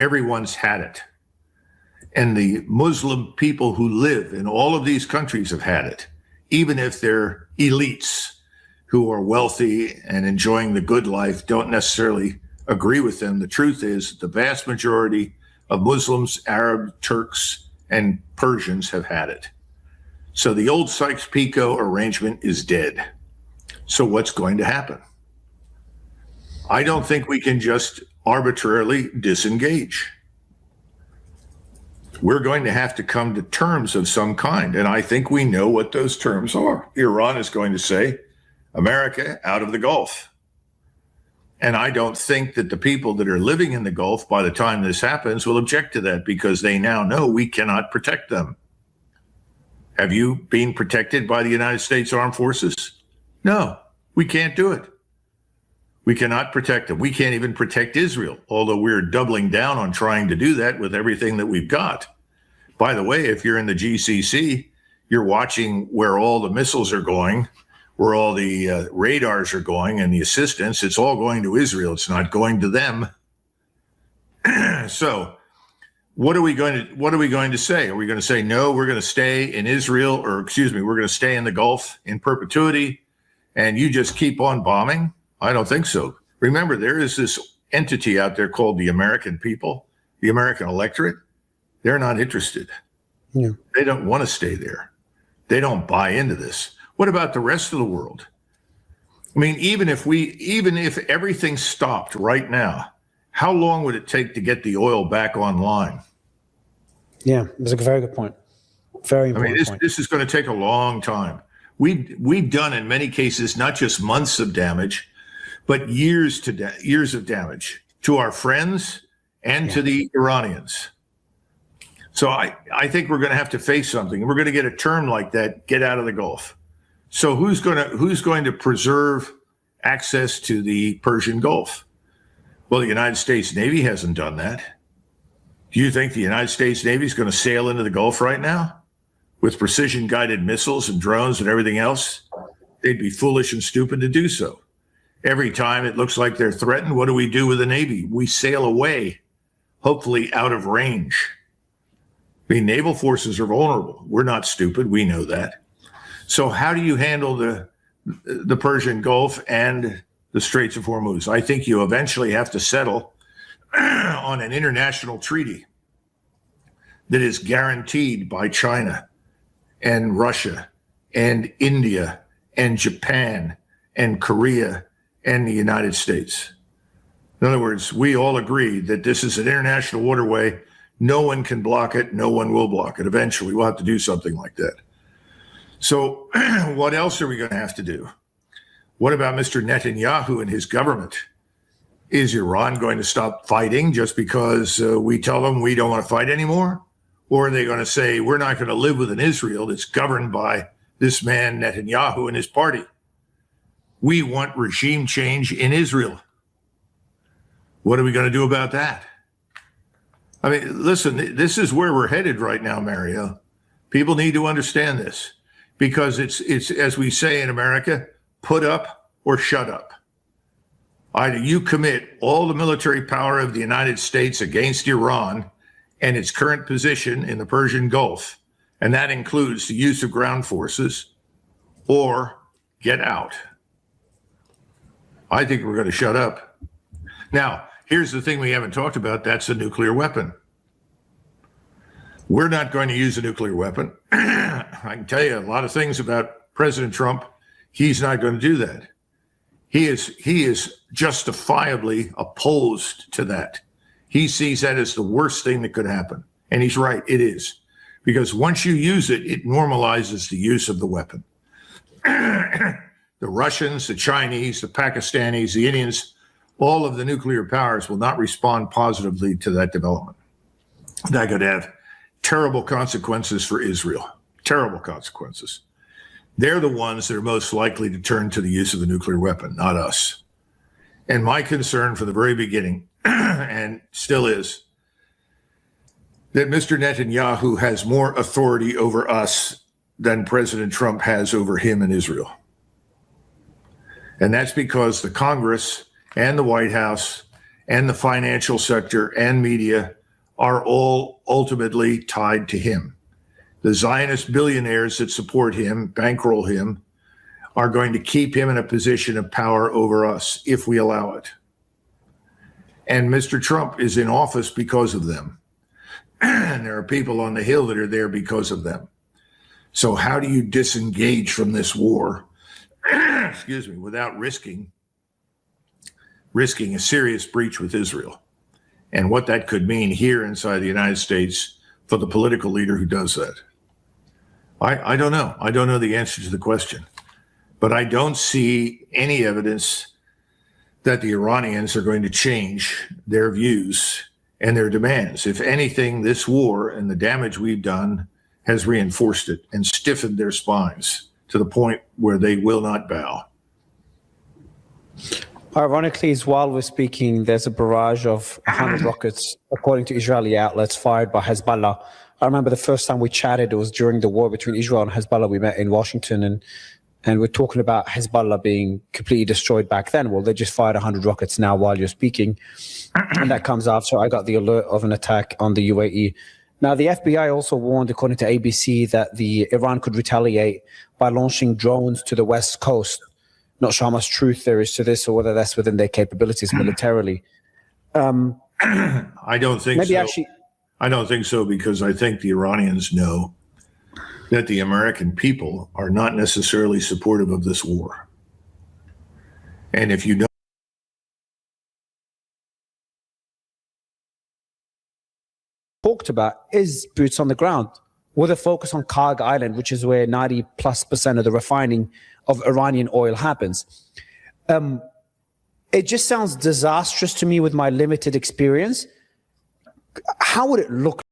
Everyone's had it. And the Muslim people who live in all of these countries have had it, even if they're elites who are wealthy and enjoying the good life don't necessarily agree with them. The truth is the vast majority of Muslims, Arab, Turks, and Persians have had it. So the old Sykes-Picot arrangement is dead. So what's going to happen? I don't think we can just arbitrarily disengage. We're going to have to come to terms of some kind. And I think we know what those terms are. Iran is going to say, America out of the Gulf. And I don't think that the people that are living in the Gulf by the time this happens will object to that, because they now know we cannot protect them. Have you been protected by the United States Armed Forces? No, we can't do it. We cannot protect them. We can't even protect Israel, although we're doubling down on trying to do that with everything that we've got. By the way, if you're in the GCC, you're watching where all the missiles are going, where all the radars are going and the assistance. It's all going to Israel. It's not going to them. So what are we going to say? Are we going to say, no, we're going to stay in Israel, or excuse me, we're going to stay in the Gulf in perpetuity and you just keep on bombing? I don't think so. Remember, there is this entity out there called the American people, the American electorate. They're not interested. Yeah. They don't want to stay there. They don't buy into this. What about the rest of the world? I mean, even if everything stopped right now, how long would it take to get the oil back online? Yeah, that's a very good point. Very important point. This is going to take a long time. We've done in many cases not just months of damage, but years of damage to our friends and to the Iranians. So I think we're going to have to face something. We're going to get a term like that, get out of the Gulf. So who's going to preserve access to the Persian Gulf? Well, the United States Navy hasn't done that. Do you think the United States Navy is going to sail into the Gulf right now with precision-guided missiles and drones and everything else? They'd be foolish and stupid to do so. Every time it looks like they're threatened, what do we do with the Navy? We sail away, hopefully out of range. I mean, naval forces are vulnerable. We're not stupid. We know that. So how do you handle the Persian Gulf and the Straits of Hormuz? I think you eventually have to settle on an international treaty that is guaranteed by China and Russia and India and Japan and Korea and the United States. In other words, we all agree that this is an international waterway. No one can block it. No one will block it. Eventually, we'll have to do something like that. So what else are we going to have to do? What about Mr. Netanyahu and his government? Is Iran going to stop fighting just because we tell them we don't want to fight anymore? Or are they going to say, we're not going to live with an Israel that's governed by this man Netanyahu and his party? We want regime change in Israel. What are we going to do about that? I mean, listen, this is where we're headed right now, Mario. People need to understand this, because it's as we say in America, put up or shut up. Either you commit all the military power of the United States against Iran and its current position in the Persian Gulf, and that includes the use of ground forces, or get out. I think we're going to shut up. Now, here's the thing we haven't talked about. That's a nuclear weapon. We're not going to use a nuclear weapon. I can tell you a lot of things about President Trump. He's not going to do that. He is justifiably opposed to that. He sees that as the worst thing that could happen. And he's right, it is. Because once you use it, it normalizes the use of the weapon. The Russians, the Chinese, the Pakistanis, the Indians, all of the nuclear powers will not respond positively to that development. That could have terrible consequences for Israel, terrible consequences. They're the ones that are most likely to turn to the use of the nuclear weapon, not us. And my concern from the very beginning, and still is, that Mr. Netanyahu has more authority over us than President Trump has over him and Israel. And that's because the Congress and the White House and the financial sector and media are all ultimately tied to him. The Zionist billionaires that support him, bankroll him, are going to keep him in a position of power over us if we allow it. And Mr. Trump is in office because of them. And there are people on the Hill that are there because of them. So how do you disengage from this war, excuse me, without risking a serious breach with Israel? And what that could mean here inside the United States for the political leader who does that. I don't know. I don't know the answer to the question. But I don't see any evidence that the Iranians are going to change their views and their demands. If anything, this war and the damage we've done has reinforced it and stiffened their spines to the point where they will not bow. Ironically, as while we're speaking, there's a barrage of 100 rockets, according to Israeli outlets, fired by Hezbollah. I remember the first time we chatted, it was during the war between Israel and Hezbollah. We met in Washington, and we're talking about Hezbollah being completely destroyed back then. Well, they just fired 100 rockets now while you're speaking. And that comes after I got the alert of an attack on the UAE. Now, the FBI also warned, according to ABC, that Iran could retaliate by launching drones to the West Coast. Not sure how much truth there is to this or whether that's within their capabilities militarily. I don't think so. I don't think so, because I think the Iranians know that the American people are not necessarily supportive of this war. And if you know talked about is boots on the ground with a focus on Karg Island, which is where 90+% of the refining of Iranian oil happens. It just sounds disastrous to me with my limited experience. How would it look